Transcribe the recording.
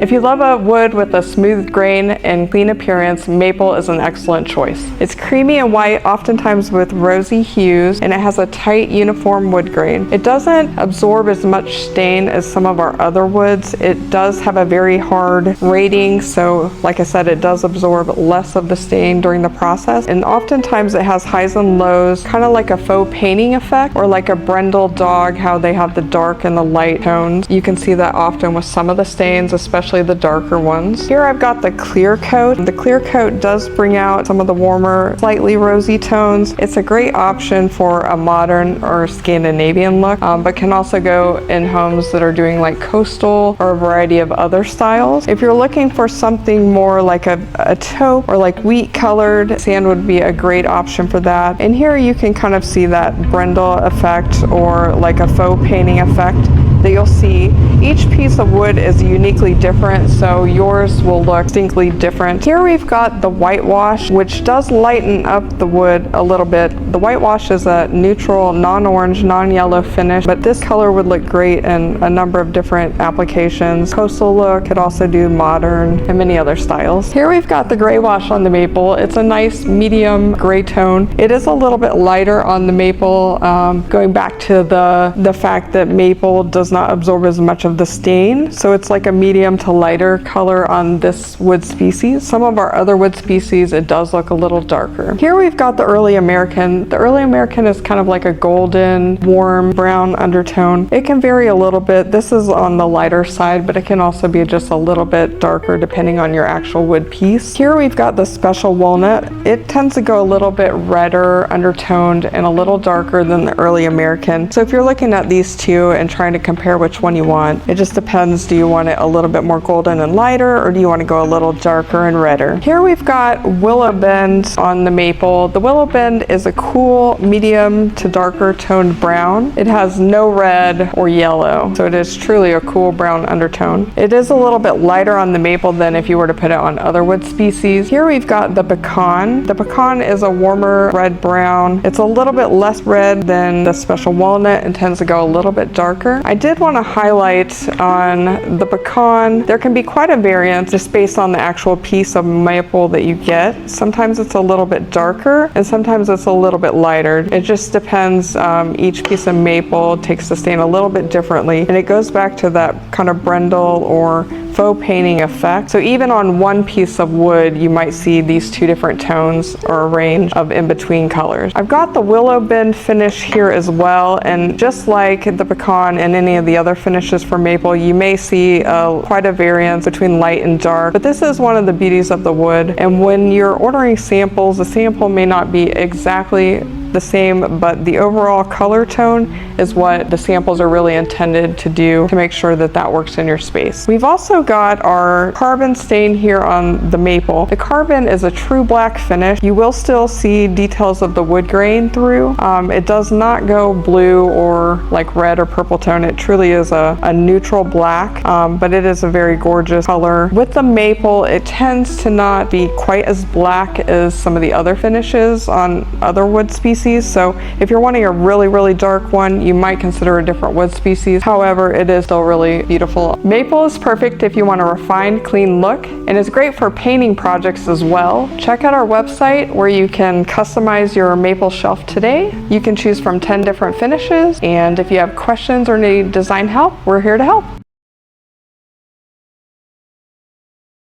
If you love a wood with a smooth grain and clean appearance, maple is an excellent choice. It's creamy and white, oftentimes with rosy hues, and it has a tight, uniform wood grain. It doesn't absorb as much stain as some of our other woods. It does have a very hard rating, so like I said, it does absorb less of the stain during the process, and oftentimes it has highs and lows, kind of like a faux painting effect, or like a brindle dog, how they have the dark and the light tones. You can see that often with some of the stains, especially the darker ones. Here I've got the clear coat. The clear coat does bring out some of the warmer, slightly rosy tones. It's a great option for a modern or Scandinavian look, but can also go in homes that are doing like coastal or a variety of other styles. If you're looking for something more like a taupe or like wheat colored, sand would be a great option for that. And here you can kind of see that brindle effect or like a faux painting effect that you'll see. Each piece of wood is uniquely different, so yours will look distinctly different. Here we've got the whitewash, which does lighten up the wood a little bit. The whitewash is a neutral, non-orange, non-yellow finish, but this color would look great in a number of different applications. Coastal look, could also do modern, and many other styles. Here we've got the gray wash on the maple. It's a nice medium gray tone. It is a little bit lighter on the maple, going back to the fact that maple does not absorb as much of the stain, so it's like a medium to lighter color on this wood species. Some of our other wood species, it does look a little darker. Here we've got the early American. The early American is kind of like a golden, warm brown undertone. It can vary a little bit. This is on the lighter side, but it can also be just a little bit darker depending on your actual wood piece. Here we've got the special walnut. It tends to go a little bit redder, undertoned, and a little darker than the early American. So if you're looking at these two and trying to compare which one you want, it just depends. Do you want it a little bit more golden and lighter, or do you want to go a little darker and redder? Here we've got Willowbend on the maple. The Willowbend is a cool medium to darker toned brown. It has no red or yellow, so it is truly a cool brown undertone. It is a little bit lighter on the maple than if you were to put it on other wood species. Here we've got the pecan. The pecan is a warmer red brown. It's a little bit less red than the special walnut and tends to go a little bit darker. I did want to highlight on the pecan, there can be quite a variance just based on the actual piece of maple that you get. Sometimes it's a little bit darker and sometimes it's a little bit lighter. It just depends. Each piece of maple takes the stain a little bit differently, and it goes back to that kind of brindle or faux painting effect. So even on one piece of wood, you might see these two different tones or a range of in-between colors. I've got the Willowbend finish here as well, and just like the pecan and any of the other finishes for maple, you may see quite a variance between light and dark, but this is one of the beauties of the wood. And when you're ordering samples, the sample may not be exactly the same, but the overall color tone is what the samples are really intended to do to make sure that that works in your space. We've also got our carbon stain here on the maple. The carbon is a true black finish. You will still see details of the wood grain through. It does not go blue or like red or purple tone. It truly is a neutral black, but it is a very gorgeous color. With the maple, it tends to not be quite as black as some of the other finishes on other wood species. So if you're wanting a really, really dark one, you might consider a different wood species. However, it is still really beautiful. Maple is perfect if you want a refined, clean look, and is great for painting projects as well. Check out our website where you can customize your maple shelf today. You can choose from 10 different finishes, and if you have questions or need design help, we're here to help.